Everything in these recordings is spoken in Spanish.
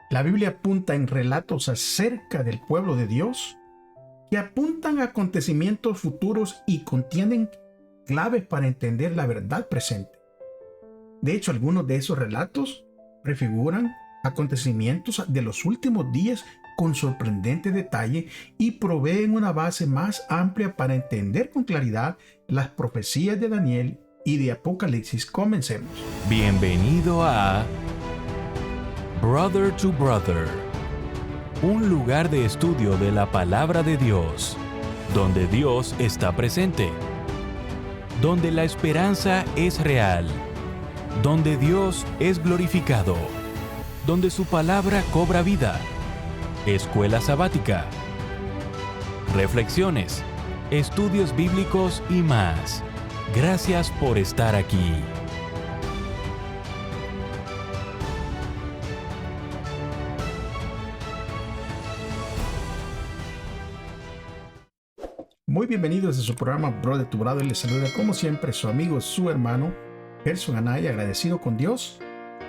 La Biblia apunta en relatos acerca del pueblo de Dios que apuntan a acontecimientos futuros y contienen claves para entender la verdad presente. De hecho, algunos de esos relatos prefiguran acontecimientos de los últimos días con sorprendente detalle y proveen una base más amplia para entender con claridad las profecías de Daniel y de Apocalipsis. Comencemos. Bienvenido a Brother to Brother, un lugar de estudio de la palabra de Dios, donde Dios está presente, donde la esperanza es real, donde Dios es glorificado, donde su palabra cobra vida. Escuela sabática, reflexiones, estudios bíblicos y más. Gracias por estar aquí. Muy bienvenidos a su programa Brother to Brother. Les saluda como siempre su amigo, su hermano Gerson Anaya, agradecido con Dios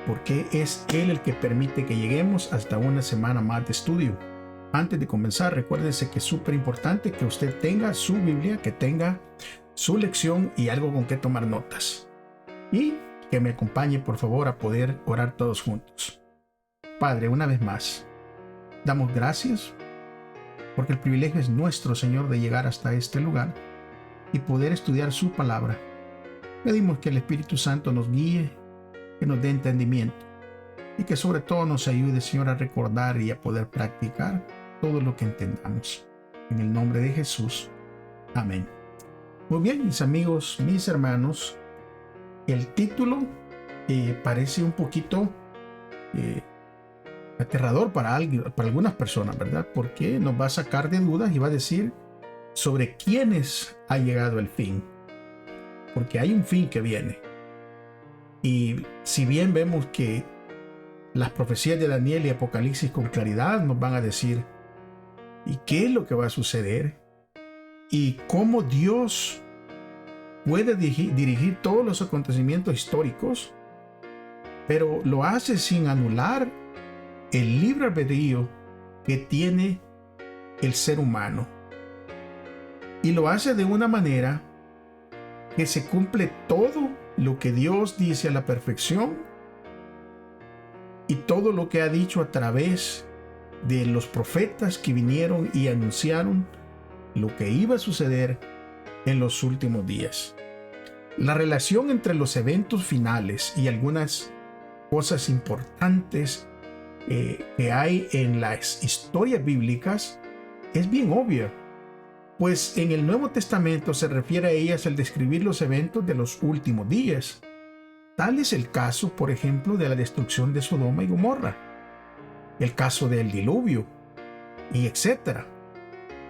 porque es Él el que permite que lleguemos hasta una semana más de estudio. Antes de comenzar, recuérdense que es súper importante que usted tenga su Biblia, que tenga su lección y algo con que tomar notas. Y que me acompañe, por favor, a poder orar todos juntos. Padre, una vez más, damos gracias porque el privilegio es nuestro, Señor, de llegar hasta este lugar y poder estudiar su palabra. Pedimos que el Espíritu Santo nos guíe, que nos dé entendimiento y que sobre todo nos ayude, Señor, a recordar y a poder practicar todo lo que entendamos. En el nombre de Jesús. Amén. Muy bien, mis amigos, mis hermanos, el título parece un poquito aterrador para algunas personas, ¿verdad? Porque nos va a sacar de dudas y va a decir sobre quiénes ha llegado el fin. Porque hay un fin que viene. Y si bien vemos que las profecías de Daniel y Apocalipsis con claridad nos van a decir ¿y qué es lo que va a suceder? Y cómo Dios puede dirigir todos los acontecimientos históricos, pero lo hace sin anular el libre albedrío que tiene el ser humano. Y lo hace de una manera que se cumple todo lo que Dios dice a la perfección y todo lo que ha dicho a través de los profetas que vinieron y anunciaron lo que iba a suceder en los últimos días. La relación entre los eventos finales y algunas cosas importantes que hay en las historias bíblicas es bien obvia, pues en el Nuevo Testamento se refiere a ellas al describir los eventos de los últimos días. Tal es el caso, por ejemplo, de la destrucción de Sodoma y Gomorra, el caso del diluvio, y etc.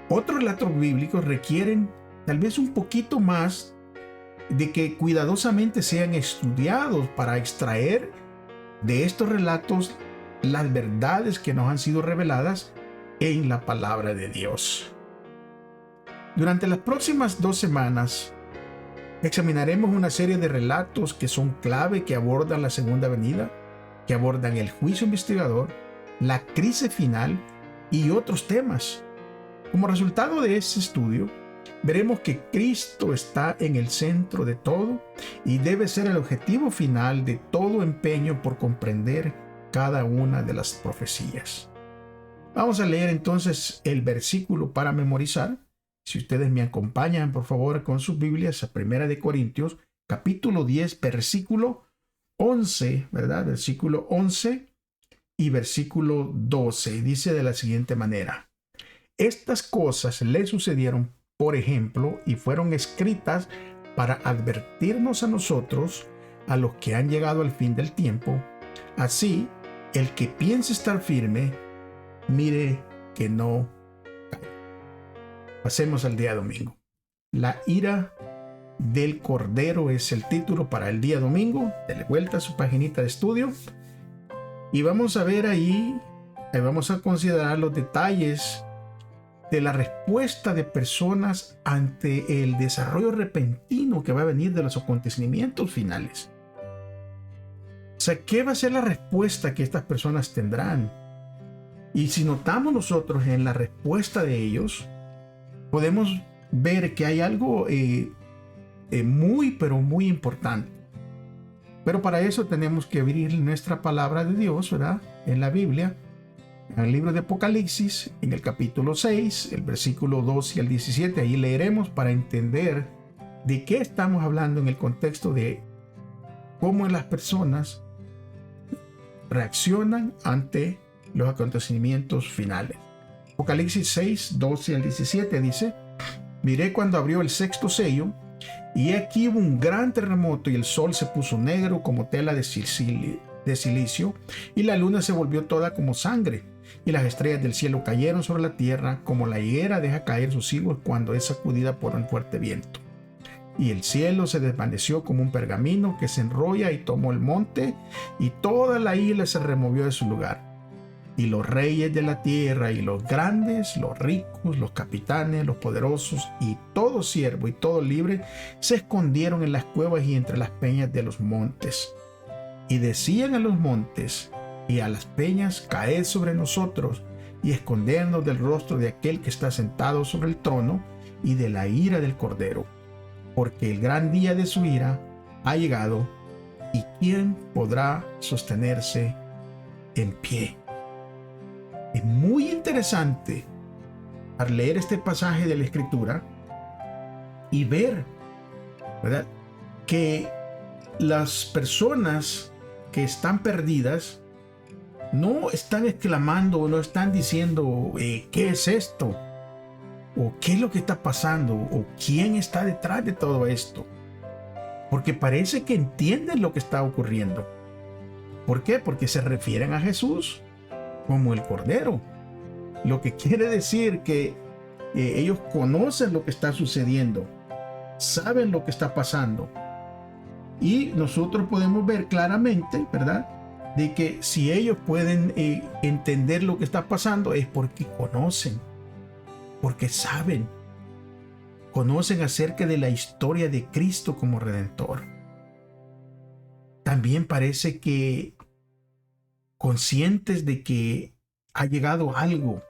Otros relatos bíblicos requieren tal vez un poquito más de que cuidadosamente sean estudiados para extraer de estos relatos las verdades que nos han sido reveladas en la palabra de Dios. Durante las próximas 2 semanas examinaremos una serie de relatos que son clave, que abordan la segunda venida, que abordan el juicio investigador, la crisis final y otros temas. Como resultado de este estudio, veremos que Cristo está en el centro de todo y debe ser el objetivo final de todo empeño por comprender cada una de las profecías. Vamos a leer entonces el versículo para memorizar. Si ustedes me acompañan, por favor, con sus Biblias a 1 Corintios, capítulo 10, versículo 11, ¿verdad? Versículo 11 y versículo 12. Dice de la siguiente manera: estas cosas le sucedieron, por ejemplo, y fueron escritas para advertirnos a nosotros, a los que han llegado al fin del tiempo. Así, el que piense estar firme, mire que no caiga. Pasemos al día domingo. La ira del Cordero es el título para el día domingo. Dele vuelta a su paginita de estudio. Y vamos a ver ahí vamos a considerar los detalles de la respuesta de personas ante el desarrollo repentino que va a venir de los acontecimientos finales. O sea, ¿qué va a ser la respuesta que estas personas tendrán? Y si notamos nosotros en la respuesta de ellos, podemos ver que hay algo muy, pero muy importante. Pero para eso tenemos que abrir nuestra palabra de Dios, ¿verdad? En la Biblia, en el libro de Apocalipsis, en el capítulo 6, el versículo 12 al 17. Ahí leeremos para entender de qué estamos hablando en el contexto de cómo las personas reaccionan ante los acontecimientos finales. Apocalipsis 6, 12 al 17 dice: miré cuando abrió el sexto sello, y aquí hubo un gran terremoto, y el sol se puso negro como tela de silicio, y la luna se volvió toda como sangre, y las estrellas del cielo cayeron sobre la tierra, como la higuera deja caer sus higos cuando es sacudida por un fuerte viento. Y el cielo se desvaneció como un pergamino que se enrolla, y tomó el monte, y toda la isla se removió de su lugar. Y los reyes de la tierra, y los grandes, los ricos, los capitanes, los poderosos, y todo siervo y todo libre, se escondieron en las cuevas y entre las peñas de los montes. Y decían a los montes y a las peñas: caed sobre nosotros, y escondernos del rostro de aquel que está sentado sobre el trono, y de la ira del Cordero. Porque el gran día de su ira ha llegado, y ¿quién podrá sostenerse en pie? Es muy interesante al leer este pasaje de la Escritura y ver, ¿verdad?, que las personas que están perdidas no están exclamando o no están diciendo ¿qué es esto? ¿O qué es lo que está pasando? ¿O quién está detrás de todo esto? Porque parece que entienden lo que está ocurriendo. ¿Por qué? Porque se refieren a Jesús como el Cordero. Lo que quiere decir que ellos conocen lo que está sucediendo, saben lo que está pasando. Y nosotros podemos ver claramente, ¿verdad?, de que si ellos pueden entender lo que está pasando es porque conocen, porque saben, conocen acerca de la historia de Cristo como Redentor. También parece que conscientes de que ha llegado algo,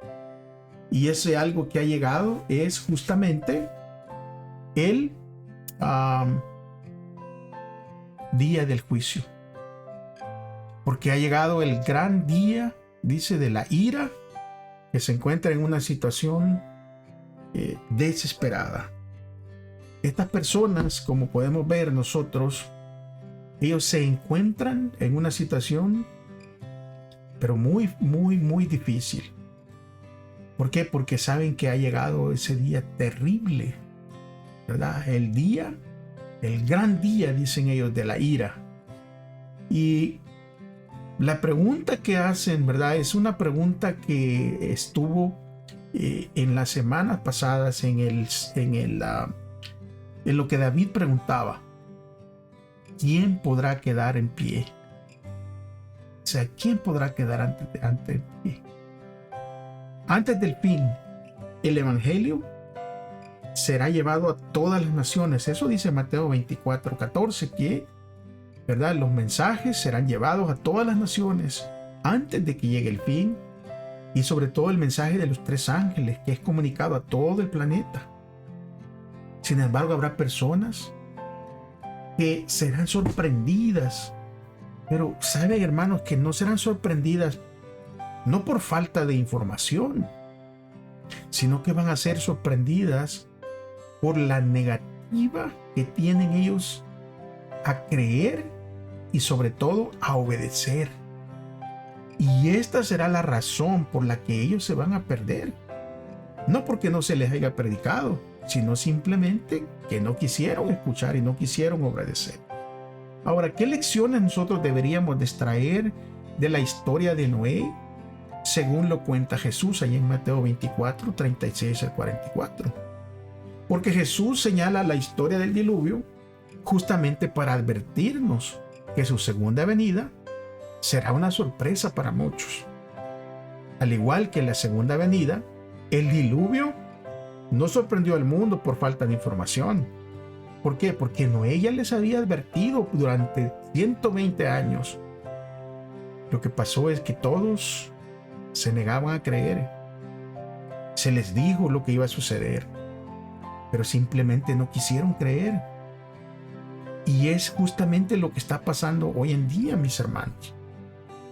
y ese algo que ha llegado es justamente el día del juicio, porque ha llegado el gran día, dice, de la ira, que se encuentra en una situación desesperada. Estas personas, como podemos ver nosotros, ellos se encuentran en una situación pero muy, muy, muy difícil. ¿Por qué? Porque saben que ha llegado ese día terrible, ¿verdad? El gran día, dicen ellos, de la ira. Y la pregunta que hacen, ¿verdad?, es una pregunta que estuvo en las semanas pasadas en lo que David preguntaba: ¿quién podrá quedar en pie? O sea, ¿quién podrá quedar ante el pie? Antes del fin, el evangelio será llevado a todas las naciones. Eso dice Mateo 24:14, que, ¿verdad?, los mensajes serán llevados a todas las naciones antes de que llegue el fin. Y sobre todo el mensaje de los 3 ángeles, que es comunicado a todo el planeta. Sin embargo, habrá personas que serán sorprendidas. Pero saben, hermanos, que no serán sorprendidas no por falta de información, sino que van a ser sorprendidas por la negativa que tienen ellos a creer y sobre todo a obedecer. Y esta será la razón por la que ellos se van a perder. No porque no se les haya predicado, sino simplemente que no quisieron escuchar y no quisieron obedecer. Ahora, ¿qué lecciones nosotros deberíamos de extraer de la historia de Noé, según lo cuenta Jesús ahí en Mateo 24, 36 al 44? Porque Jesús señala la historia del diluvio justamente para advertirnos que su segunda venida será una sorpresa para muchos. Al igual que la segunda venida, el diluvio no sorprendió al mundo por falta de información. ¿Por qué? Porque Noé ya les había advertido durante 120 años. Lo que pasó es que todos se negaban a creer. Se les dijo lo que iba a suceder, pero simplemente no quisieron creer. Y es justamente lo que está pasando hoy en día, mis hermanos.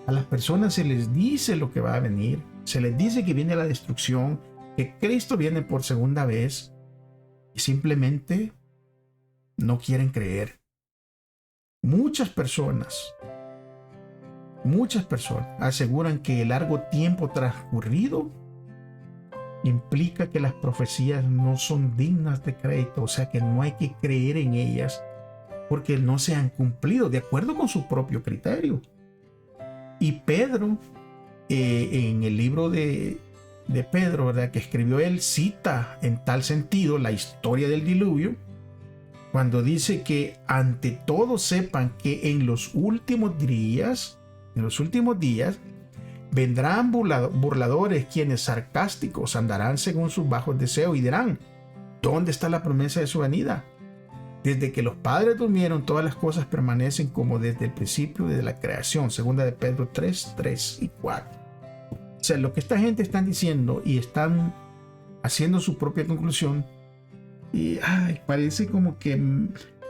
A las personas se les dice lo que va a venir, se les dice que viene la destrucción, que Cristo viene por segunda vez, y simplemente no quieren creer. Muchas personas aseguran que el largo tiempo transcurrido implica que las profecías no son dignas de crédito, o sea que no hay que creer en ellas porque no se han cumplido de acuerdo con su propio criterio. Y Pedro, en el libro de Pedro, ¿verdad?, que escribió él, cita en tal sentido la historia del diluvio, cuando dice que ante todo sepan que en los últimos días vendrán burladores, quienes sarcásticos andarán según sus bajos deseos y dirán: ¿dónde está la promesa de su venida? Desde que los padres durmieron, todas las cosas permanecen como desde el principio, desde la creación. Segunda de Pedro 3, 3 y 4. O sea, lo que esta gente están diciendo y están haciendo su propia conclusión, y parece como que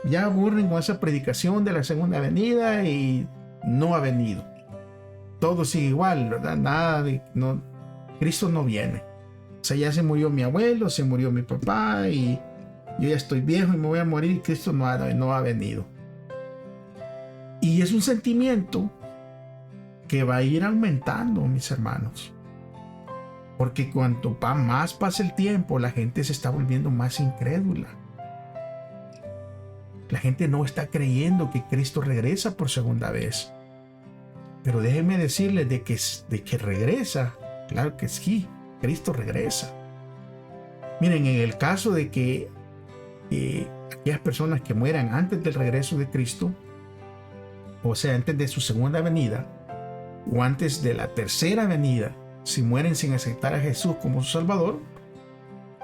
ya aburren con esa predicación de la segunda venida y no ha venido. Todo sigue igual, ¿verdad? Cristo no viene. O sea, ya se murió mi abuelo, se murió mi papá y yo ya estoy viejo y me voy a morir y Cristo no ha venido. Y es un sentimiento que va a ir aumentando, mis hermanos. Porque cuanto más pasa el tiempo, la gente se está volviendo más incrédula. La gente no está creyendo que Cristo regresa por segunda vez. Pero déjenme decirles de que regresa. Claro que sí, Cristo regresa. Miren, en el caso de que aquellas personas que mueran antes del regreso de Cristo, o sea, antes de su segunda venida, o antes de la tercera venida, si mueren sin aceptar a Jesús como su Salvador,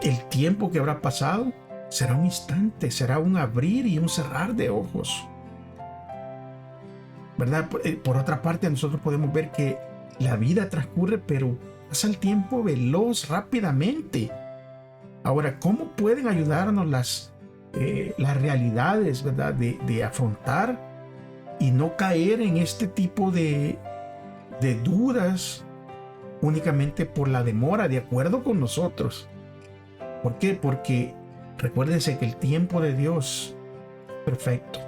el tiempo que habrá pasado será un instante, será un abrir y un cerrar de ojos, ¿verdad? Por otra parte, nosotros podemos ver que la vida transcurre, pero pasa el tiempo veloz, rápidamente. Ahora, ¿cómo pueden ayudarnos las realidades, ¿verdad?, de afrontar y no caer en este tipo de dudas únicamente por la demora, de acuerdo con nosotros? ¿Por qué? Porque recuérdense que el tiempo de Dios es perfecto.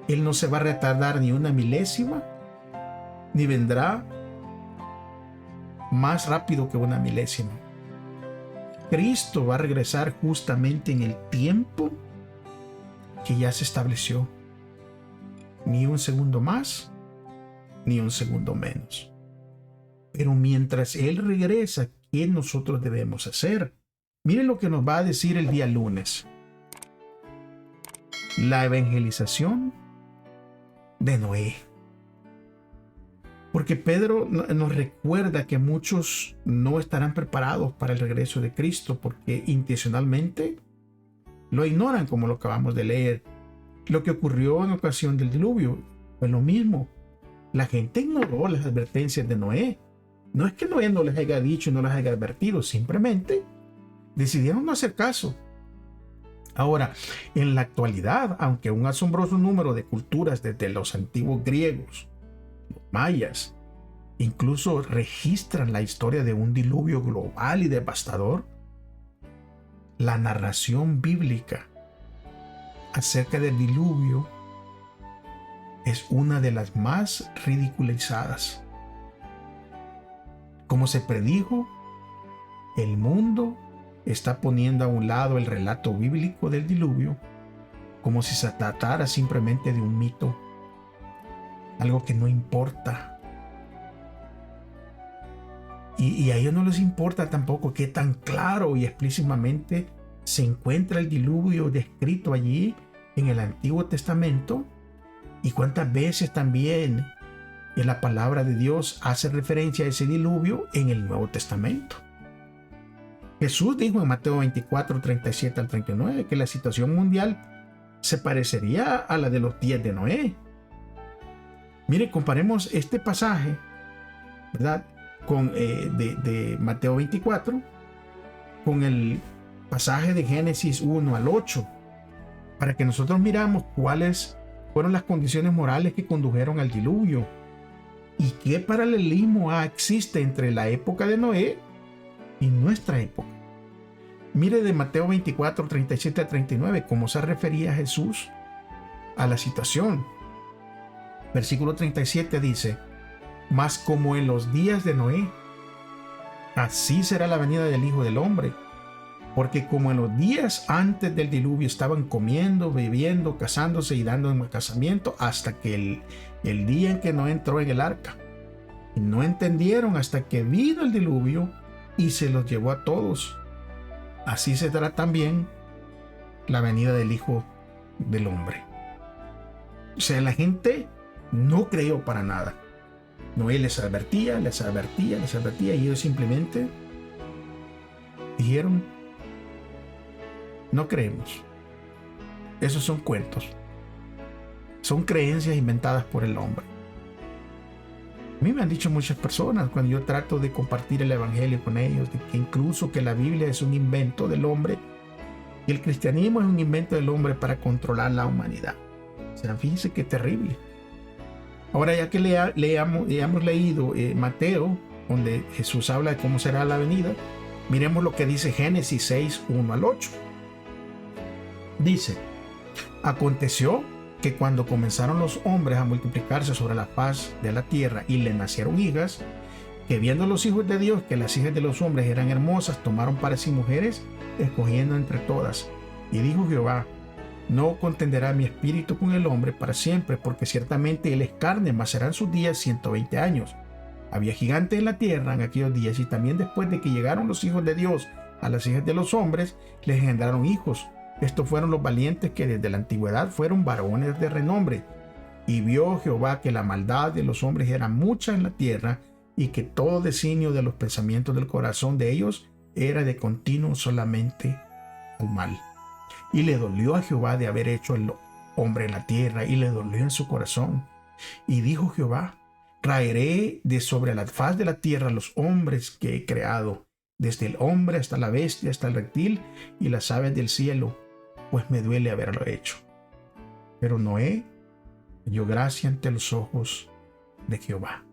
Él no se va a retardar ni una milésima, ni vendrá más rápido que una milésima. Cristo va a regresar justamente en el tiempo que ya se estableció. Ni un segundo más, ni un segundo menos. Pero mientras Él regresa, ¿qué nosotros debemos hacer? Miren lo que nos va a decir el día lunes. La evangelización de Noé. Porque Pedro nos recuerda que muchos no estarán preparados para el regreso de Cristo porque intencionalmente lo ignoran, como lo acabamos de leer. Lo que ocurrió en ocasión del diluvio fue lo mismo. La gente ignoró las advertencias de Noé. No es que Noé no les haya dicho y no les haya advertido, simplemente decidieron no hacer caso. Ahora, en la actualidad, aunque un asombroso número de culturas desde los antiguos griegos, los mayas, incluso registran la historia de un diluvio global y devastador, la narración bíblica acerca del diluvio es una de las más ridiculizadas. Como se predijo, el mundo está poniendo a un lado el relato bíblico del diluvio como si se tratara simplemente de un mito, algo que no importa. Y a ellos no les importa tampoco qué tan claro y explícitamente se encuentra el diluvio descrito allí en el Antiguo Testamento y cuántas veces también en la palabra de Dios hace referencia a ese diluvio en el Nuevo Testamento. Jesús dijo en Mateo 24, 37 al 39 que la situación mundial se parecería a la de los días de Noé. Mire, comparemos este pasaje, ¿verdad?, de Mateo 24 con el pasaje de Génesis 1 al 8, para que nosotros miramos cuáles fueron las condiciones morales que condujeron al diluvio y qué paralelismo existe entre la época de Noé y nuestra época. Mire de Mateo 24, 37 a 39, cómo se refería Jesús a la situación. Versículo 37 dice: mas como en los días de Noé, así será la venida del Hijo del Hombre. Porque como en los días antes del diluvio estaban comiendo, bebiendo, casándose y dando en casamiento hasta que el día en que Noé entró en el arca. Y no entendieron hasta que vino el diluvio y se los llevó a todos. Así será también la venida del Hijo del Hombre. O sea, la gente no creyó para nada. Noé les advertía y ellos simplemente dijeron: no creemos. Esos son cuentos. Son creencias inventadas por el hombre. A mí me han dicho muchas personas cuando yo trato de compartir el evangelio con ellos, de que incluso que la Biblia es un invento del hombre y el cristianismo es un invento del hombre para controlar la humanidad. O sea, fíjense qué terrible. Ahora, ya que hemos leído Mateo, donde Jesús habla de cómo será la venida, miremos lo que dice Génesis 6, 1 al 8. Dice: aconteció que cuando comenzaron los hombres a multiplicarse sobre la faz de la tierra y le nacieron hijas, que viendo los hijos de Dios que las hijas de los hombres eran hermosas, tomaron para sí mujeres, escogiendo entre todas. Y dijo Jehová: no contenderá mi espíritu con el hombre para siempre, porque ciertamente él es carne, mas serán sus días 120 años. Había gigantes en la tierra en aquellos días, y también después de que llegaron los hijos de Dios a las hijas de los hombres, les engendraron hijos. Estos fueron los valientes que desde la antigüedad fueron varones de renombre. Y vio Jehová que la maldad de los hombres era mucha en la tierra, y que todo designio de los pensamientos del corazón de ellos era de continuo solamente al mal. Y le dolió a Jehová de haber hecho el hombre en la tierra, y le dolió en su corazón. Y dijo Jehová: raeré de sobre la faz de la tierra los hombres que he creado, desde el hombre hasta la bestia, hasta el reptil y las aves del cielo, pues me duele haberlo hecho. Pero Noé halló gracia ante los ojos de Jehová.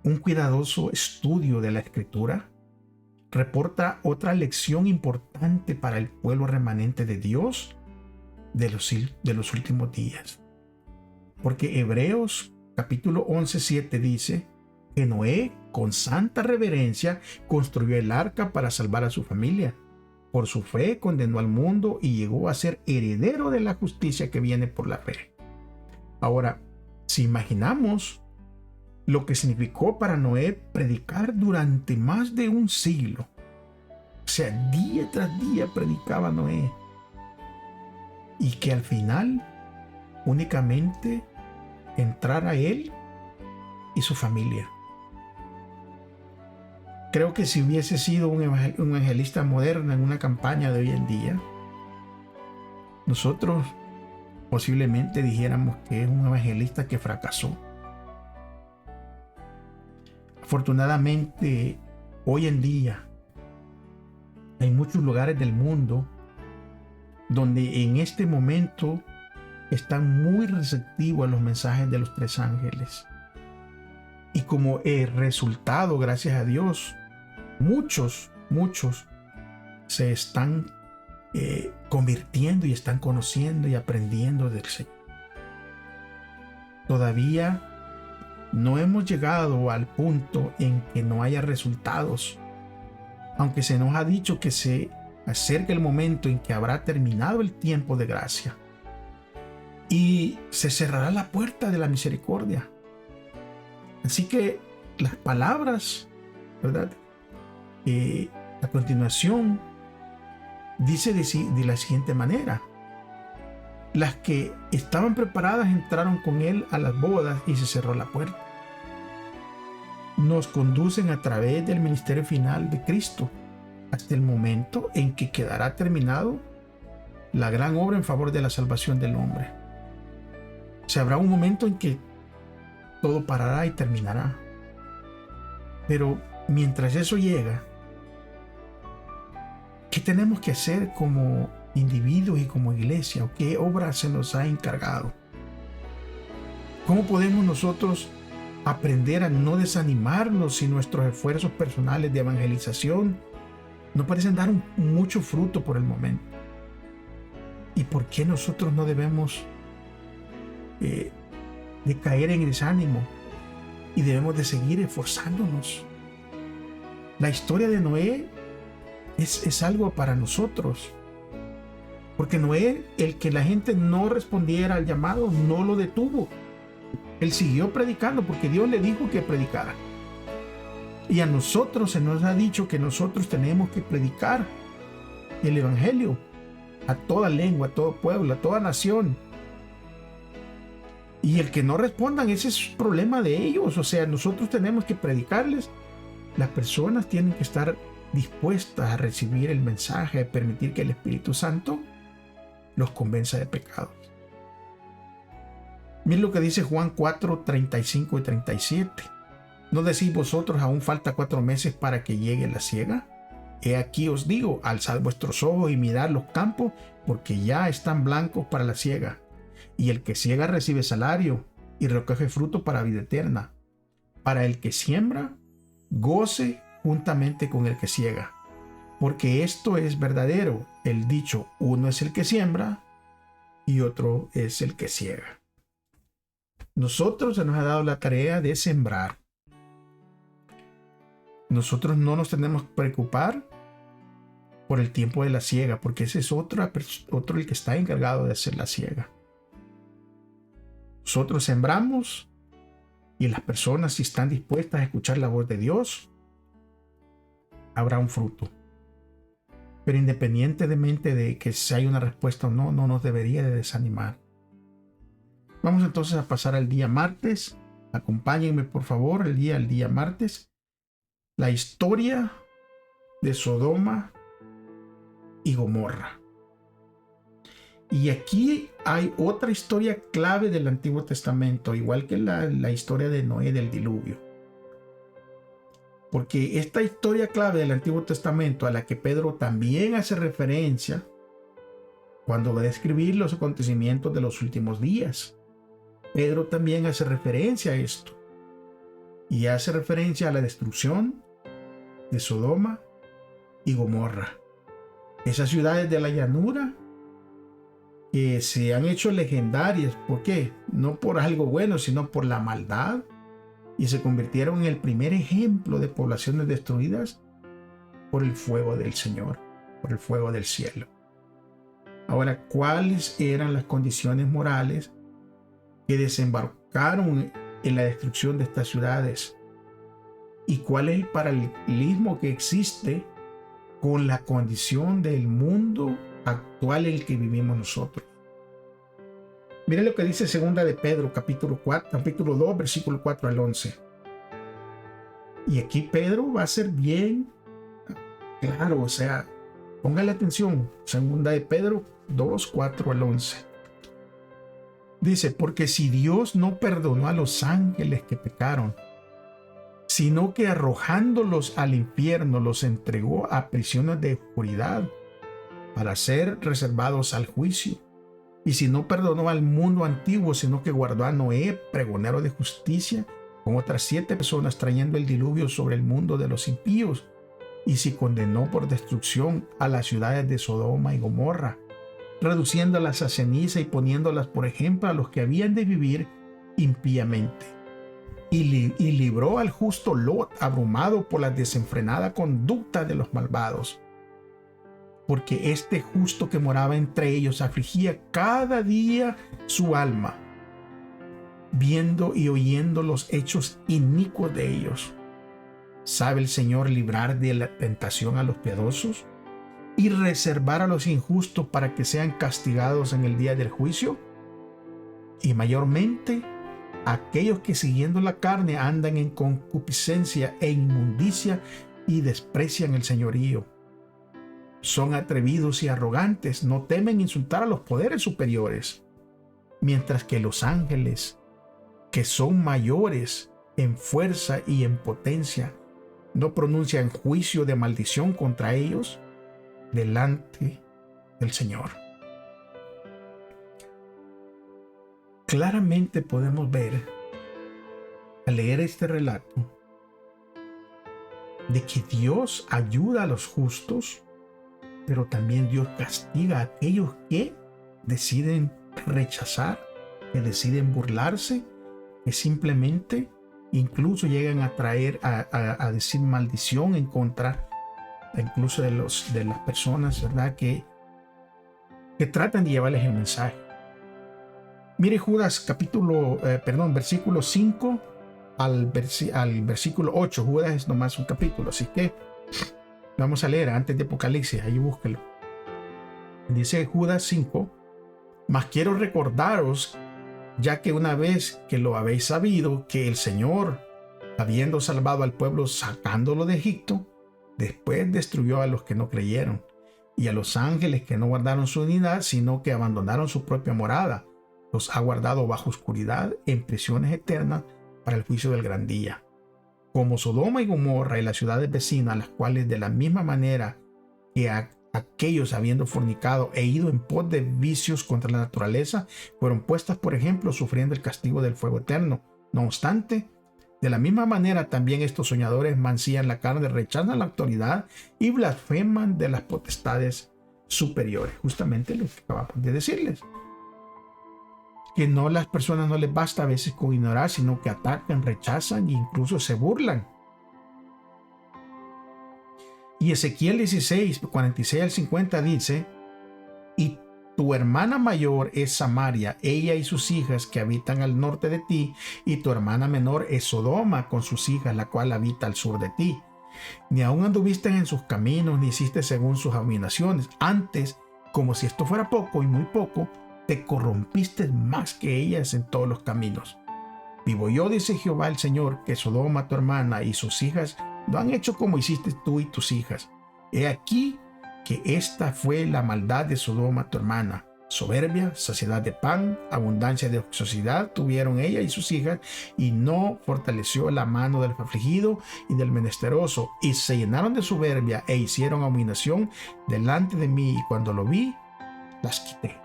Un cuidadoso estudio de la Escritura reporta otra lección importante para el pueblo remanente de Dios de los últimos días. Porque Hebreos capítulo 11:7 dice que Noé, con santa reverencia, construyó el arca para salvar a su familia. Por su fe condenó al mundo y llegó a ser heredero de la justicia que viene por la fe. Ahora, si imaginamos lo que significó para Noé predicar durante más de un siglo, o sea, día tras día predicaba Noé, y que al final únicamente entrara él y su familia. Creo que si hubiese sido un evangelista moderno en una campaña de hoy en día, nosotros posiblemente dijéramos que es un evangelista que fracasó. Afortunadamente, hoy en día hay muchos lugares del mundo donde en este momento están muy receptivos a los mensajes de los tres ángeles. Y como resultado, gracias a Dios, muchos se están convirtiendo y están conociendo y aprendiendo del Señor. Todavía no hemos llegado al punto en que no haya resultados, aunque se nos ha dicho que se acerca el momento en que habrá terminado el tiempo de gracia y se cerrará la puerta de la misericordia. Así que las palabras, ¿verdad? A continuación dice de la siguiente manera: las que estaban preparadas entraron con él a las bodas y se cerró la puerta. Nos conducen a través del ministerio final de Cristo hasta el momento en que quedará terminado la gran obra en favor de la salvación del hombre. O sea, habrá un momento en que todo parará y terminará. Pero mientras eso llega, ¿qué tenemos que hacer como individuos y como iglesia? ¿O qué obra se nos ha encargado? ¿Cómo podemos nosotros aprender a no desanimarnos si nuestros esfuerzos personales de evangelización no parecen dar mucho fruto por el momento? ¿Y por qué nosotros no debemos de caer en desánimo y debemos de seguir esforzándonos? La historia de Noé es algo para nosotros, porque Noé, el que la gente no respondiera al llamado, no lo detuvo. Él siguió predicando porque Dios le dijo que predicara. Y a nosotros se nos ha dicho que nosotros tenemos que predicar el evangelio a toda lengua, a todo pueblo, a toda nación. Y el que no respondan, ese es problema de ellos. O sea, nosotros tenemos que predicarles. Las personas tienen que estar dispuestas a recibir el mensaje, a permitir que el Espíritu Santo los convenza de pecados. Miren lo que dice Juan 4, 35 y 37. ¿No decís vosotros aún falta 4 meses para que llegue la siega? He aquí os digo, alzad vuestros ojos y mirad los campos, porque ya están blancos para la siega. Y el que siega recibe salario y recoge fruto para vida eterna. Para el que siembra, goce juntamente con el que siega. Porque esto es verdadero, el dicho, uno es el que siembra y otro es el que siega. Nosotros se nos ha dado la tarea de sembrar. Nosotros no nos tenemos que preocupar por el tiempo de la siega, porque ese es otro el que está encargado de hacer la siega. Nosotros sembramos y las personas, si están dispuestas a escuchar la voz de Dios, habrá un fruto. Pero independientemente de que si hay una respuesta o no, no nos debería de desanimar. Vamos entonces a pasar al día martes. Acompáñenme por favor el día martes. La historia de Sodoma y Gomorra. Y aquí hay otra historia clave del Antiguo Testamento, igual que la historia de Noé del diluvio. Porque esta historia clave del Antiguo Testamento, a la que Pedro también hace referencia cuando va a describir los acontecimientos de los últimos días, Pedro también hace referencia a esto. Y hace referencia a la destrucción de Sodoma y Gomorra. Esas ciudades de la llanura que se han hecho legendarias. ¿Por qué? No por algo bueno, sino por la maldad. Y se convirtieron en el primer ejemplo de poblaciones destruidas por el fuego del Señor, por el fuego del cielo. Ahora, ¿cuáles eran las condiciones morales que desembarcaron en la destrucción de estas ciudades? ¿Y cuál es el paralelismo que existe con la condición del mundo actual en el que vivimos nosotros? Miren lo que dice segunda de Pedro, capítulo 2, versículo 4 al 11. Y aquí Pedro va a ser bien claro, o sea, póngale atención. Segunda de Pedro 2, 4 al 11. Dice, porque si Dios no perdonó a los ángeles que pecaron, sino que arrojándolos al infierno los entregó a prisiones de oscuridad para ser reservados al juicio. Y si no perdonó al mundo antiguo, sino que guardó a Noé, pregonero de justicia, con otras 7 personas trayendo el diluvio sobre el mundo de los impíos. Y si condenó por destrucción a las ciudades de Sodoma y Gomorra, reduciéndolas a ceniza y poniéndolas por ejemplo a los que habían de vivir impíamente. Y libró al justo Lot, abrumado por la desenfrenada conducta de los malvados. Porque este justo que moraba entre ellos afligía cada día su alma, viendo y oyendo los hechos inicuos de ellos. ¿Sabe el Señor librar de la tentación a los piadosos y reservar a los injustos para que sean castigados en el día del juicio? Y mayormente aquellos que siguiendo la carne andan en concupiscencia e inmundicia y desprecian el señorío. Son atrevidos y arrogantes, no temen insultar a los poderes superiores, mientras que los ángeles, que son mayores en fuerza y en potencia, no pronuncian juicio de maldición contra ellos delante del Señor. Claramente podemos ver, al leer este relato, de que Dios ayuda a los justos, pero también Dios castiga a aquellos que deciden rechazar, que deciden burlarse, que simplemente incluso llegan a traer a decir maldición en contra incluso de las personas, ¿verdad? Que tratan de llevarles el mensaje. Mire Judas versículo 5 al versículo 8. Judas es nomás un capítulo, así que vamos a leer antes de Apocalipsis, ahí búsquelo. Dice Judas 5: mas quiero recordaros, ya que una vez que lo habéis sabido, que el Señor, habiendo salvado al pueblo sacándolo de Egipto, después destruyó a los que no creyeron, y a los ángeles que no guardaron su unidad, sino que abandonaron su propia morada, los ha guardado bajo oscuridad en prisiones eternas para el juicio del gran día. Como Sodoma y Gomorra y las ciudades vecinas, las cuales de la misma manera que aquellos habiendo fornicado e ido en pos de vicios contra la naturaleza, fueron puestas, por ejemplo, sufriendo el castigo del fuego eterno. No obstante, de la misma manera también estos soñadores mancillan la carne, rechazan la autoridad y blasfeman de las potestades superiores. Justamente lo que acabamos de decirles. Que no, las personas no les basta a veces con ignorar, sino que atacan, rechazan e incluso se burlan. Y Ezequiel 16, 46 al 50 dice: y tu hermana mayor es Samaria, ella y sus hijas que habitan al norte de ti, y tu hermana menor es Sodoma con sus hijas, la cual habita al sur de ti. Ni aun anduviste en sus caminos, ni hiciste según sus abominaciones. Antes, como si esto fuera poco y muy poco, te corrompiste más que ellas en todos los caminos. Vivo yo, dice Jehová el Señor, que Sodoma tu hermana y sus hijas no han hecho como hiciste tú y tus hijas. He aquí que esta fue la maldad de Sodoma tu hermana. Soberbia, saciedad de pan, abundancia de ociosidad tuvieron ella y sus hijas, y no fortaleció la mano del afligido y del menesteroso, y se llenaron de soberbia e hicieron abominación delante de mí, y cuando lo vi, las quité.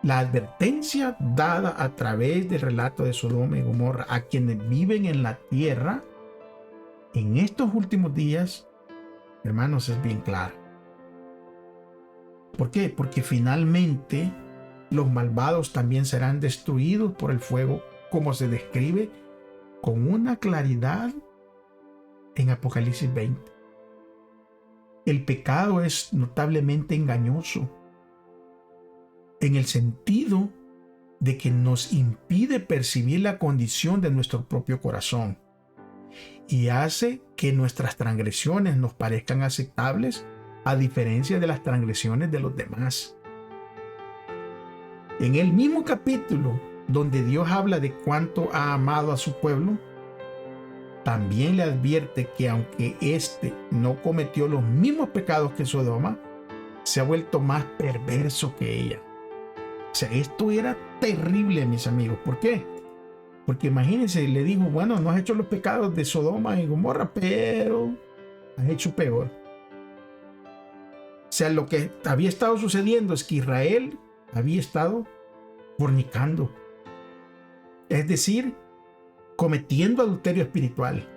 La advertencia dada a través del relato de Sodoma y Gomorra a quienes viven en la tierra en estos últimos días, hermanos, es bien clara. ¿Por qué? Porque finalmente los malvados también serán destruidos por el fuego, como se describe con una claridad en Apocalipsis 20. El pecado es notablemente engañoso, en el sentido de que nos impide percibir la condición de nuestro propio corazón y hace que nuestras transgresiones nos parezcan aceptables a diferencia de las transgresiones de los demás. En el mismo capítulo donde Dios habla de cuánto ha amado a su pueblo, también le advierte que aunque éste no cometió los mismos pecados que Sodoma, se ha vuelto más perverso que ella. O sea, esto era terrible, mis amigos. ¿Por qué? Porque imagínense, le dijo, bueno, no has hecho los pecados de Sodoma y Gomorra, pero has hecho peor. O sea, lo que había estado sucediendo es que Israel había estado fornicando. Es decir, cometiendo adulterio espiritual.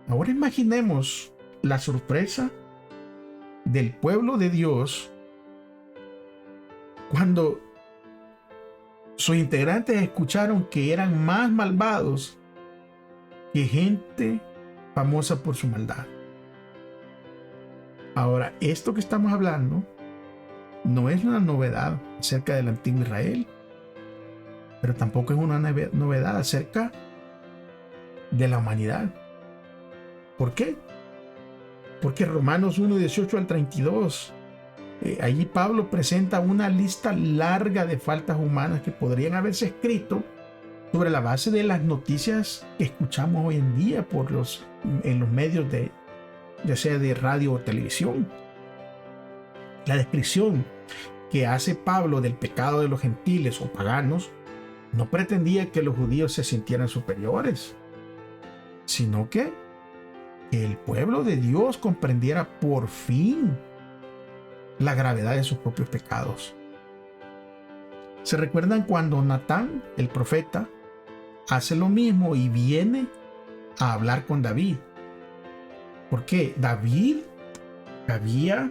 Ahora imaginemos la sorpresa del pueblo de Dios cuando sus integrantes escucharon que eran más malvados que gente famosa por su maldad. Ahora, esto que estamos hablando no es una novedad acerca del antiguo Israel, pero tampoco es una novedad acerca de la humanidad. ¿Por qué? Porque Romanos 1, 18 al 32, allí Pablo presenta una lista larga de faltas humanas que podrían haberse escrito sobre la base de las noticias que escuchamos hoy en día en los medios ya sea de radio o televisión. La descripción que hace Pablo del pecado de los gentiles o paganos no pretendía que los judíos se sintieran superiores, sino que que el pueblo de Dios comprendiera por fin la gravedad de sus propios pecados. ¿Se recuerdan cuando Natán, el profeta, hace lo mismo y viene a hablar con David? Porque David había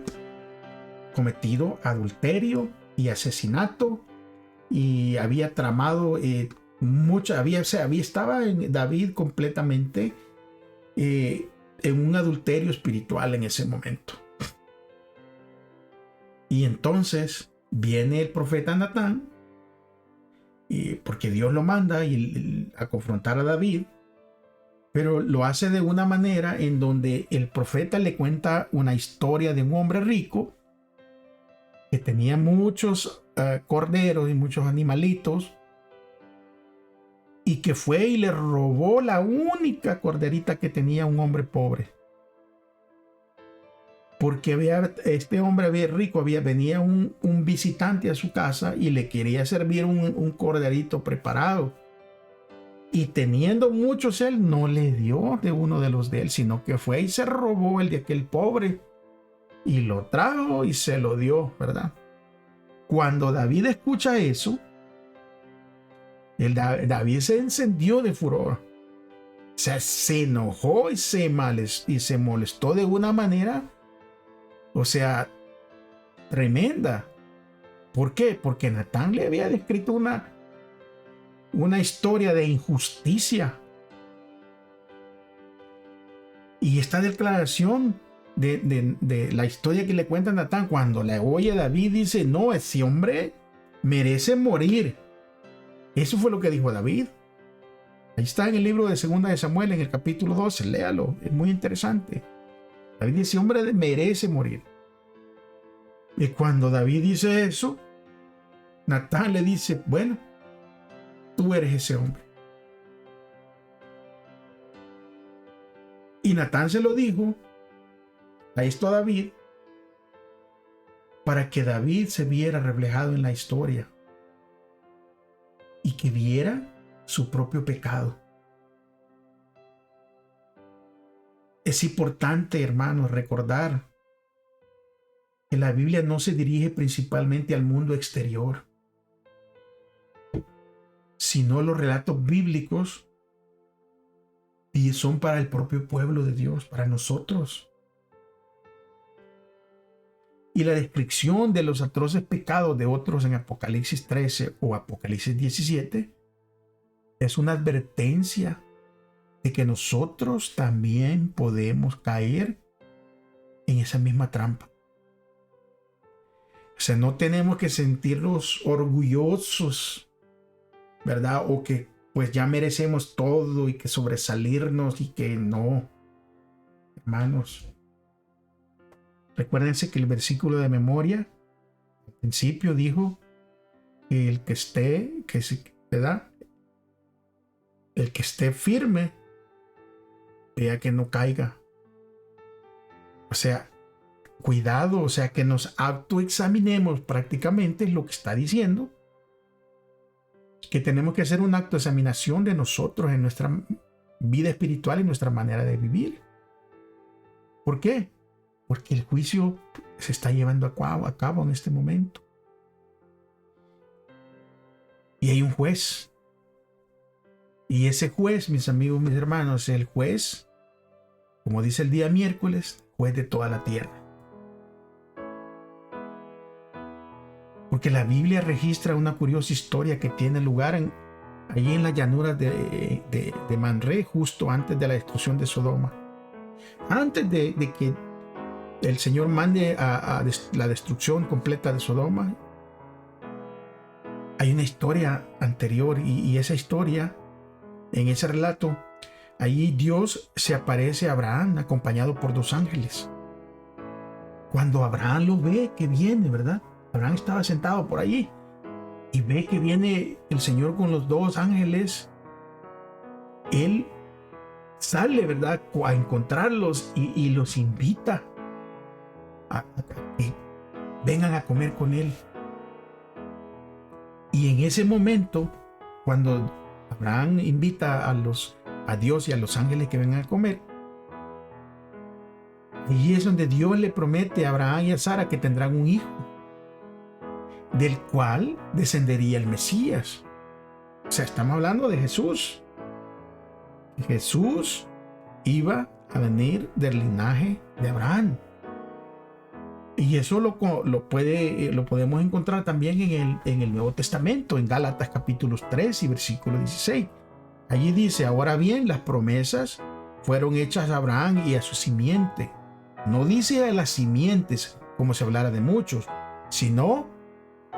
cometido adulterio y asesinato y había tramado estaba en David completamente en un adulterio espiritual en ese momento. Y entonces viene el profeta Natán, porque Dios lo manda a confrontar a David, pero lo hace de una manera en donde el profeta le cuenta una historia de un hombre rico que tenía muchos corderos y muchos animalitos, y que fue y le robó la única corderita que tenía un hombre pobre. Porque este hombre rico venía un visitante a su casa y le quería servir un corderito preparado. Y teniendo muchos, él no le dio de uno de los de él, sino que fue y se robó el de aquel pobre y lo trajo y se lo dio, ¿verdad? Cuando David escucha eso, David se encendió de furor. O sea, se enojó y se molestó de una manera, o sea, tremenda. ¿Por qué? Porque Natán le había descrito una historia de injusticia. Y esta declaración de la historia que le cuenta Natán, cuando la oye David, dice: no, ese hombre merece morir. Eso fue lo que dijo David. Ahí está en el libro de 2 de Samuel, en el capítulo 12, léalo, es muy interesante. David dice: hombre merece morir. Y cuando David dice eso, Natán le dice: bueno, tú eres ese hombre. Y Natán se lo dijo a esto a David, para que David se viera reflejado en la historia y que viera su propio pecado. Es importante, hermanos, recordar que la Biblia no se dirige principalmente al mundo exterior, sino los relatos bíblicos y son para el propio pueblo de Dios, para nosotros. Y la descripción de los atroces pecados de otros en Apocalipsis 13 o Apocalipsis 17 es una advertencia de que nosotros también podemos caer en esa misma trampa. O sea, no tenemos que sentirnos orgullosos, ¿verdad? O que pues ya merecemos todo y que sobresalirnos y que no. Hermanos, recuérdense que el versículo de memoria al principio dijo que el que esté, ¿verdad? El que esté firme, vea que no caiga. O sea, cuidado, o sea, que nos autoexaminemos, prácticamente lo que está diciendo, que tenemos que hacer una autoexaminación de nosotros en nuestra vida espiritual y nuestra manera de vivir. ¿Por qué? Porque el juicio se está llevando a cabo en este momento. Y hay un juez. Y ese juez, mis amigos, mis hermanos, el juez, como dice el día miércoles, juez de toda la tierra. Porque la Biblia registra una curiosa historia que tiene lugar allí en las llanuras de Manré, justo antes de la destrucción de Sodoma. Antes de que el Señor mande a la destrucción completa de Sodoma, hay una historia anterior y esa historia, en ese relato, allí Dios se aparece a Abraham acompañado por 2 ángeles. Cuando Abraham lo ve que viene, ¿verdad? Abraham estaba sentado por allí y ve que viene el Señor con los 2 ángeles. Él sale, ¿verdad?, a encontrarlos y los invita a que vengan a comer con él. Y en ese momento, cuando Abraham invita a Dios y a los ángeles que vengan a comer, Allí es donde Dios le promete a Abraham y a Sara que tendrán un hijo, del cual descendería el Mesías. O sea, estamos hablando de Jesús. Jesús iba a venir del linaje de Abraham. Y eso lo podemos encontrar también en el Nuevo Testamento, en Gálatas capítulos 3 y versículo 16. Allí dice: ahora bien, las promesas fueron hechas a Abraham y a su simiente. No dice a las simientes como si hablara de muchos, sino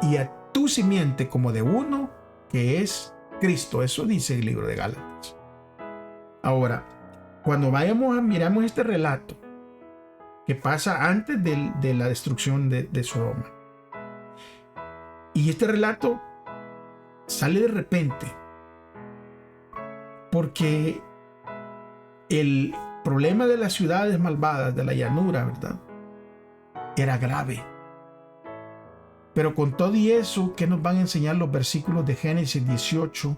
y a tu simiente como de uno que es Cristo. Eso dice el libro de Gálatas. Ahora, cuando miramos este relato que pasa antes de la destrucción de Sodoma, y este relato sale de repente porque el problema de las ciudades malvadas de la llanura, ¿verdad?, era grave. Pero con todo y eso, ¿qué nos van a enseñar los versículos de Génesis 18,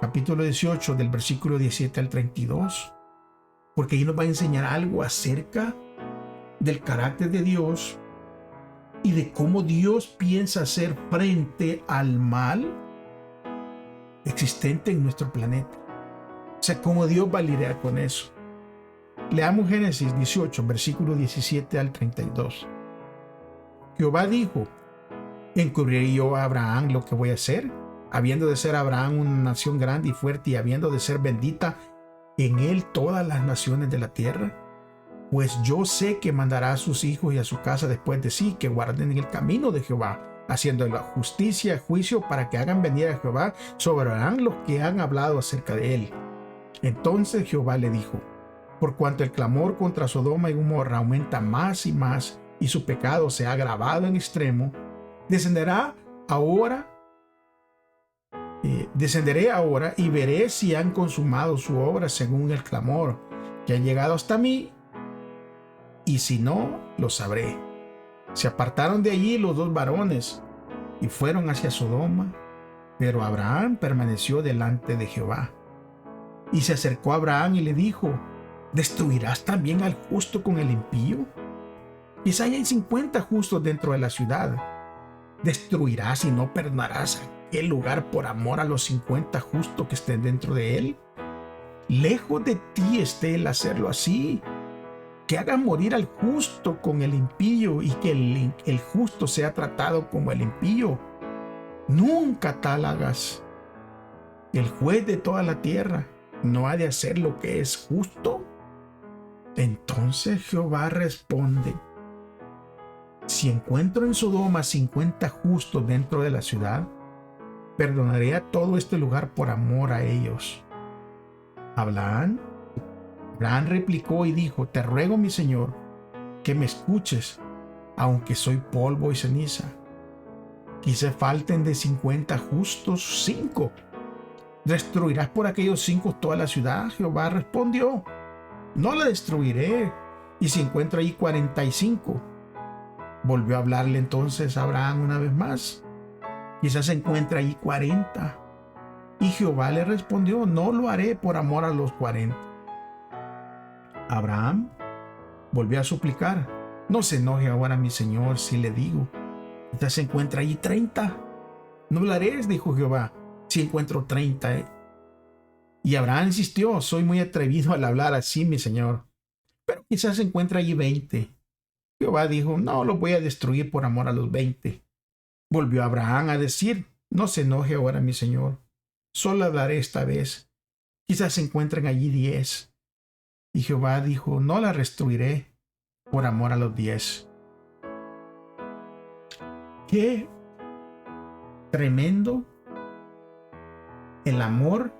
capítulo 18, del versículo 17 al 32? Porque ahí nos va a enseñar algo acerca del carácter de Dios y de cómo Dios piensa hacer frente al mal existente en nuestro planeta. O sea, cómo Dios va a lidiar con eso. Leamos Génesis 18, versículo 17 al 32. Jehová dijo: ¿encubriré yo a Abraham lo que voy a hacer? Habiendo de ser Abraham una nación grande y fuerte, y habiendo de ser bendita en él todas las naciones de la tierra. Pues yo sé que mandará a sus hijos y a su casa después de sí, que guarden el camino de Jehová, haciendo la justicia y juicio, para que hagan venir a Jehová sobre Abraham los que han hablado acerca de él. Entonces Jehová le dijo: por cuanto el clamor contra Sodoma y Gomorra aumenta más y más, y su pecado se ha agravado en extremo, descenderé ahora y veré si han consumado su obra según el clamor que ha llegado hasta mí, y si no, lo sabré. Se apartaron de allí los dos varones y fueron hacia Sodoma, pero Abraham permaneció delante de Jehová. Y se acercó a Abraham y le dijo: ¿destruirás también al justo con el impío? Quizá hay 50 justos dentro de la ciudad. ¿Destruirás y no perdonarás aquel lugar por amor a los 50 justos que estén dentro de él? Lejos de ti esté el hacerlo así. Que hagas morir al justo con el impío, y que el justo sea tratado como el impío. Nunca tal hagas. El juez de toda la tierra no ha de hacer lo que es justo. Entonces Jehová responde: si encuentro en Sodoma 50 justos dentro de la ciudad, perdonaré a todo este lugar por amor a ellos. Abraham replicó y dijo: te ruego, mi señor, que me escuches, aunque soy polvo y ceniza. Quizá falten de 50 justos 5. ¿Destruirás por aquellos 5 toda la ciudad? Jehová respondió: no la destruiré. Y si encuentro allí 45. Volvió a hablarle entonces a Abraham una vez más: quizás se encuentre allí 40. Y Jehová le respondió: no lo haré por amor a los 40. Abraham volvió a suplicar: no se enoje ahora mi señor si le digo: quizás se encuentra allí 30. No lo haré, dijo Jehová, si encuentro 30. Y Abraham insistió: soy muy atrevido al hablar así, mi señor, pero quizás se encuentra allí 20. Jehová dijo: no los voy a destruir por amor a los 20. Volvió Abraham a decir: no se enoje ahora mi señor, solo hablaré esta vez. Quizás se encuentren allí 10. Y Jehová dijo: no la destruiré por amor a los 10. Qué tremendo el amor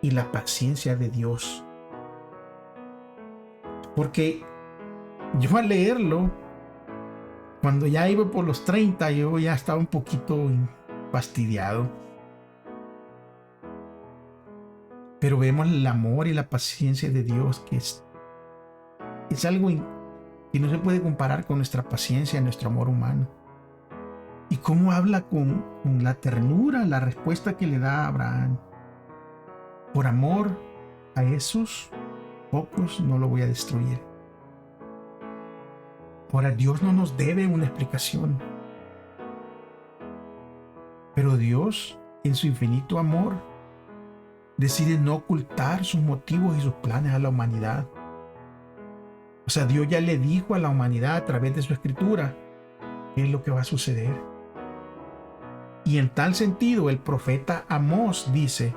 y la paciencia de Dios. Porque yo al leerlo, cuando ya iba por los 30, yo ya estaba un poquito fastidiado. Pero vemos el amor y la paciencia de Dios, que es algo que no se puede comparar con nuestra paciencia, nuestro amor humano. Y cómo habla con la ternura, la respuesta que le da a Abraham. Por amor a esos pocos no lo voy a destruir. Ahora, Dios no nos debe una explicación, pero Dios, en su infinito amor, decide no ocultar sus motivos y sus planes a la humanidad. O sea, Dios ya le dijo a la humanidad a través de su escritura qué es lo que va a suceder. Y en tal sentido, el profeta Amós dice: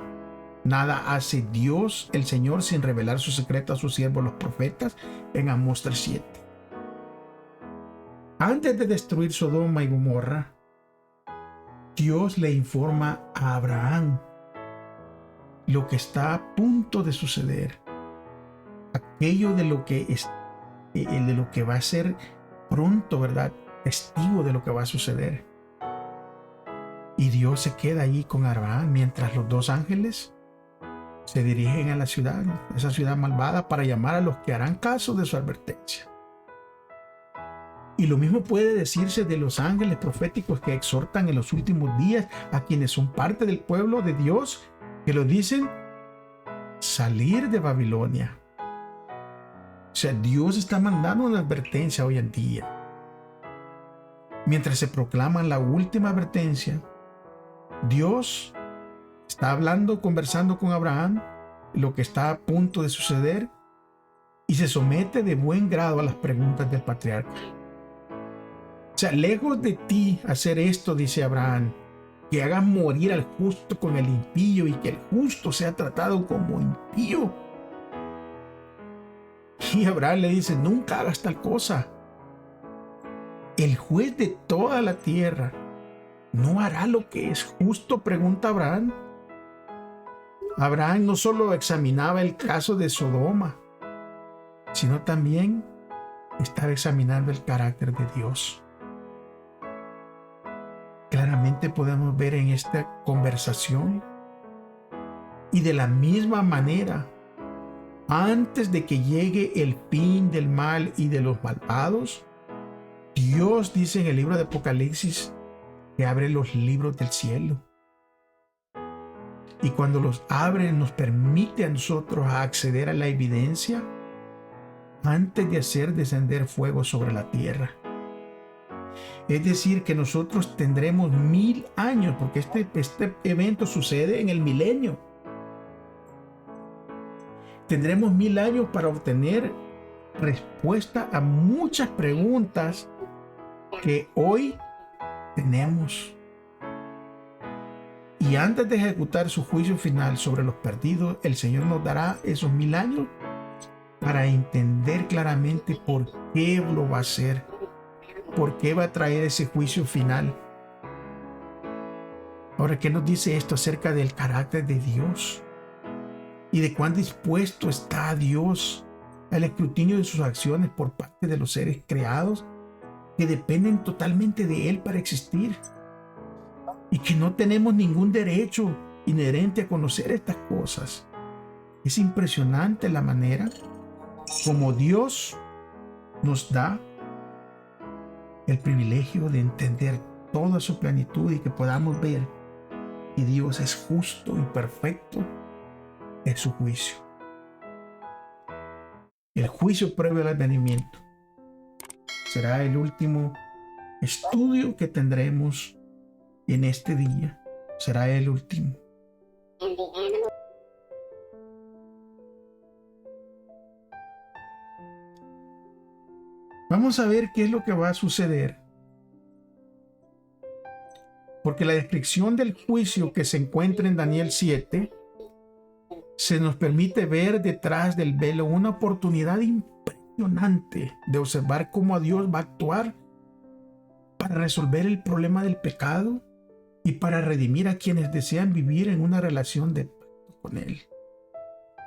nada hace Dios, el Señor, sin revelar su secreto a sus siervos los profetas, en Amós 3:7. Antes de destruir Sodoma y Gomorra, Dios le informa a Abraham lo que está a punto de suceder, aquello de lo que va a ser pronto, ¿verdad? Testigo de lo que va a suceder. Y Dios se queda allí con Abraham mientras los dos ángeles se dirigen a la ciudad, esa ciudad malvada, para llamar a los que harán caso de su advertencia. Y lo mismo puede decirse de los ángeles proféticos que exhortan en los últimos días a quienes son parte del pueblo de Dios, que lo dicen: salir de Babilonia. O sea, Dios está mandando una advertencia hoy en día. Mientras se proclama la última advertencia, Dios está conversando con Abraham lo que está a punto de suceder, y se somete de buen grado a las preguntas del patriarca. O sea, lejos de ti hacer esto, dice Abraham, que hagas morir al justo con el impío y que el justo sea tratado como impío. Y Abraham le dice: nunca hagas tal cosa. El juez de toda la tierra no hará lo que es justo, pregunta Abraham. Abraham no solo examinaba el caso de Sodoma, sino también estaba examinando el carácter de Dios. Claramente podemos ver en esta conversación, y de la misma manera, antes de que llegue el fin del mal y de los malvados, Dios dice en el libro de Apocalipsis que abre los libros del cielo. Y cuando los abre, nos permite a nosotros acceder a la evidencia antes de hacer descender fuego sobre la tierra. Es decir, que nosotros tendremos 1000 años, porque este evento sucede en el milenio. Tendremos 1000 años para obtener respuesta a muchas preguntas que hoy tenemos. Y antes de ejecutar su juicio final sobre los perdidos, el Señor nos dará esos 1000 años para entender claramente por qué lo va a hacer, por qué va a traer ese juicio final. Ahora, ¿qué nos dice esto acerca del carácter de Dios? Y de cuán dispuesto está Dios al escrutinio de sus acciones por parte de los seres creados que dependen totalmente de Él para existir, y que no tenemos ningún derecho inherente a conocer estas cosas. Es impresionante la manera como Dios nos da el privilegio de entender toda su plenitud y que podamos ver que Dios es justo y perfecto en su juicio. El juicio previo al advenimiento será el último estudio que tendremos en este día. Será el último. Vamos a ver qué es lo que va a suceder, porque la descripción del juicio que se encuentra en Daniel 7 se nos permite ver detrás del velo una oportunidad impresionante de observar cómo Dios va a actuar para resolver el problema del pecado y para redimir a quienes desean vivir en una relación de pacto con Él.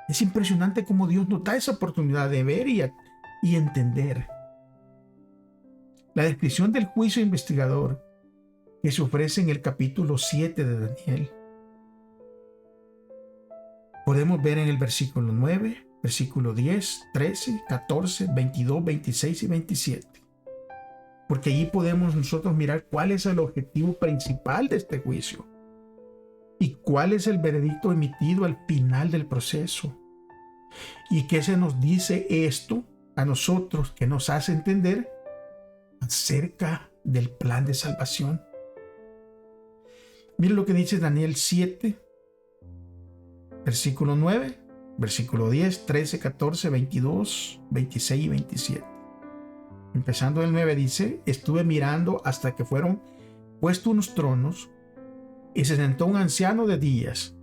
Es impresionante cómo Dios nos da esa oportunidad de ver y entender. La descripción del juicio investigador que se ofrece en el capítulo 7 de Daniel podemos ver en el versículo 9, versículo 10, 13, 14, 22, 26 y 27. Porque allí podemos nosotros mirar cuál es el objetivo principal de este juicio y cuál es el veredicto emitido al final del proceso. Y qué se nos dice esto a nosotros, que nos hace entender acerca del plan de salvación. Mire lo que dice Daniel 7, versículo 9, versículo 10, 13, 14, 22, 26 y 27. Empezando el 9 dice: estuve mirando hasta que fueron puestos unos tronos y se sentó un anciano de días.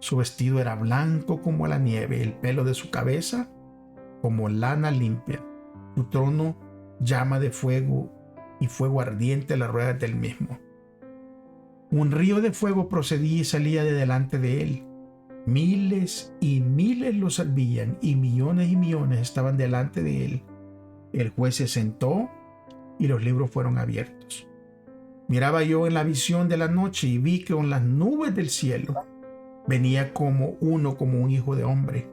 Su vestido era blanco como la nieve, el pelo de su cabeza como lana limpia. Su trono llama de fuego y fuego ardiente las ruedas del mismo. Un río de fuego procedía y salía de delante de él. Miles y miles lo servían y millones estaban delante de él. El juez se sentó y los libros fueron abiertos. Miraba yo en la visión de la noche y vi que con las nubes del cielo venía como un hijo de hombre.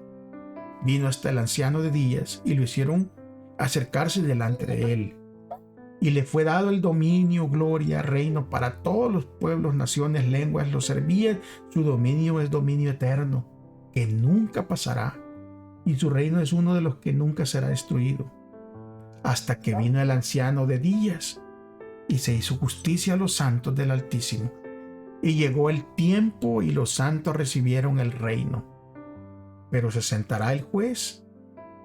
Vino hasta el anciano de días y lo hicieron acercarse delante de él. Y le fue dado el dominio, gloria, reino para todos los pueblos, naciones, lenguas, lo servían. Su dominio es dominio eterno, que nunca pasará, y su reino es uno de los que nunca será destruido. Hasta que vino el anciano de días y se hizo justicia a los santos del Altísimo. Y llegó el tiempo y los santos recibieron el reino. Pero se sentará el juez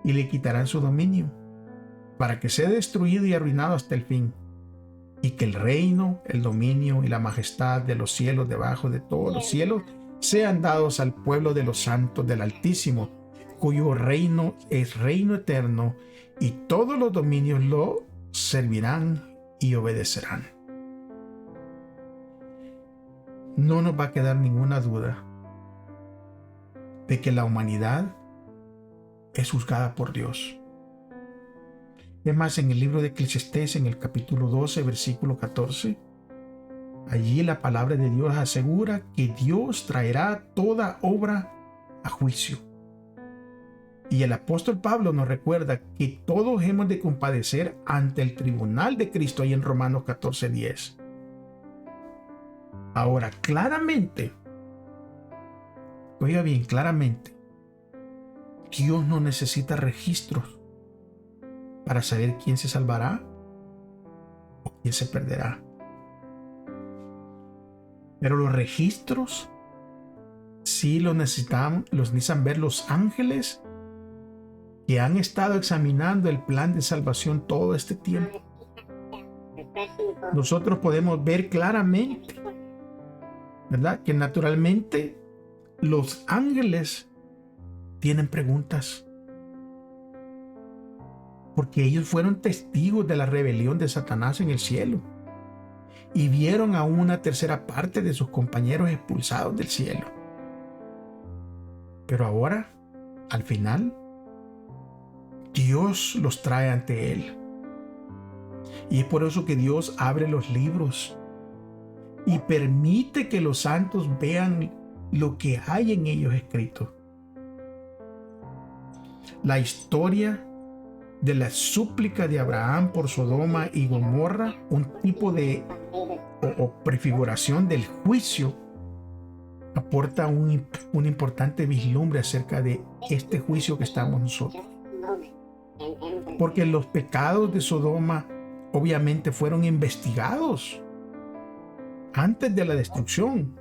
y le quitarán su dominio, para que sea destruido y arruinado hasta el fin, y que el reino, el dominio y la majestad de los cielos debajo de todos los cielos sean dados al pueblo de los santos del Altísimo, cuyo reino es reino eterno, y todos los dominios lo servirán y obedecerán. No nos va a quedar ninguna duda de que la humanidad es juzgada por Dios. Es más, en el libro de Eclesiastés, en el capítulo 12, versículo 14, allí la palabra de Dios asegura que Dios traerá toda obra a juicio. Y el apóstol Pablo nos recuerda que todos hemos de compadecer ante el tribunal de Cristo, ahí en Romanos 14, 10. Ahora, claramente, oiga bien, claramente, Dios no necesita registros para saber quién se salvará o quién se perderá. Pero los registros sí los necesitan ver los ángeles que han estado examinando el plan de salvación todo este tiempo. Nosotros podemos ver claramente, ¿verdad?, que naturalmente los ángeles tienen preguntas, porque ellos fueron testigos de la rebelión de Satanás en el cielo y vieron a una tercera parte de sus compañeros expulsados del cielo. Pero ahora, al final, Dios los trae ante Él. Y es por eso que Dios abre los libros y permite que los santos vean lo que hay en ellos escrito. La historia de la súplica de Abraham por Sodoma y Gomorra, un tipo de prefiguración del juicio, aporta un importante vislumbre acerca de este juicio que estamos nosotros. Porque los pecados de Sodoma obviamente fueron investigados antes de la destrucción,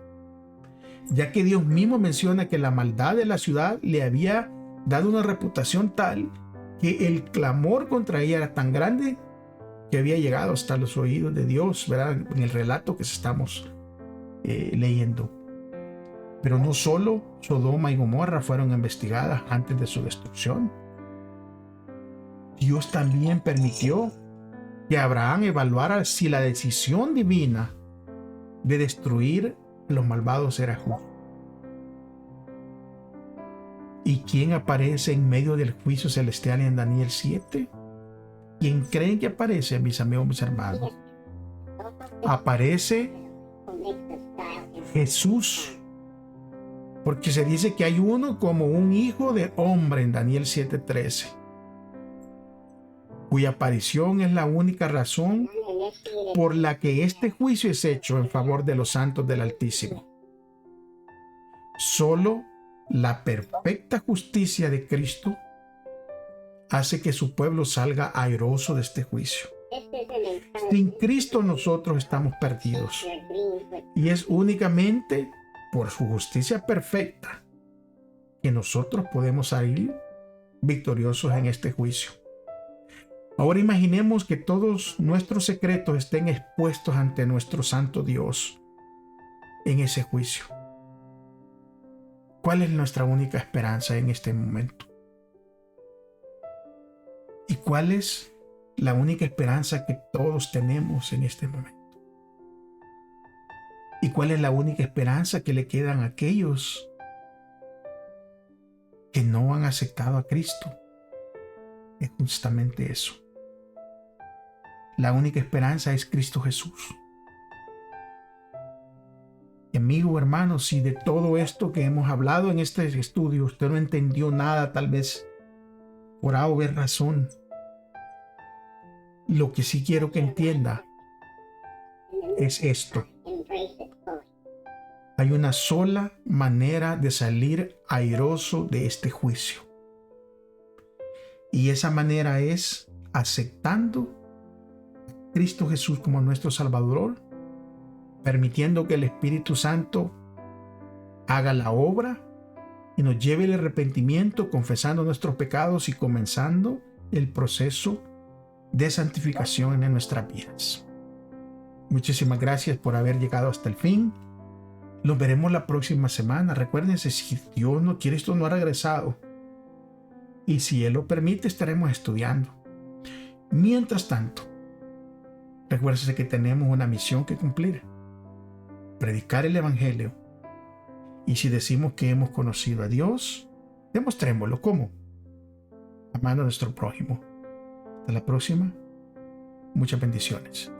ya que Dios mismo menciona que la maldad de la ciudad le había dado una reputación tal que el clamor contra ella era tan grande que había llegado hasta los oídos de Dios, ¿verdad?, en el relato que estamos leyendo. Pero no solo Sodoma y Gomorra fueron investigadas antes de su destrucción. Dios también permitió que Abraham evaluara si la decisión divina de destruir a los malvados era justa. ¿Y quién aparece en medio del juicio celestial en Daniel 7? ¿Quién creen que aparece, mis amigos, mis hermanos? Aparece Jesús, porque se dice que hay uno como un hijo de hombre en Daniel 7:13, cuya aparición es la única razón por la que este juicio es hecho en favor de los santos del Altísimo. Solo la perfecta justicia de Cristo hace que su pueblo salga airoso de este juicio. Sin Cristo nosotros estamos perdidos. Y es únicamente por su justicia perfecta que nosotros podemos salir victoriosos en este juicio. Ahora imaginemos que todos nuestros secretos estén expuestos ante nuestro santo Dios en ese juicio. ¿Cuál es nuestra única esperanza en este momento? ¿Y cuál es la única esperanza que todos tenemos en este momento? ¿Y cuál es la única esperanza que le quedan a aquellos que no han aceptado a Cristo? Es justamente eso. La única esperanza es Cristo Jesús. Y amigo, hermano, si de todo esto que hemos hablado en este estudio usted no entendió nada, tal vez por A o B razón, lo que sí quiero que entienda es esto. Hay una sola manera de salir airoso de este juicio. Y esa manera es aceptando a Cristo Jesús como nuestro Salvador, permitiendo que el Espíritu Santo haga la obra y nos lleve el arrepentimiento, confesando nuestros pecados y comenzando el proceso de santificación en nuestras vidas. Muchísimas gracias por haber llegado hasta el fin. Nos veremos la próxima semana. Recuérdense, si Dios no quiere, esto no ha regresado. Y si Él lo permite, estaremos estudiando. Mientras tanto, recuérdense que tenemos una misión que cumplir: predicar el Evangelio. Y si decimos que hemos conocido a Dios, demostrémoslo. ¿Cómo? Amando a nuestro prójimo. Hasta la próxima. Muchas bendiciones.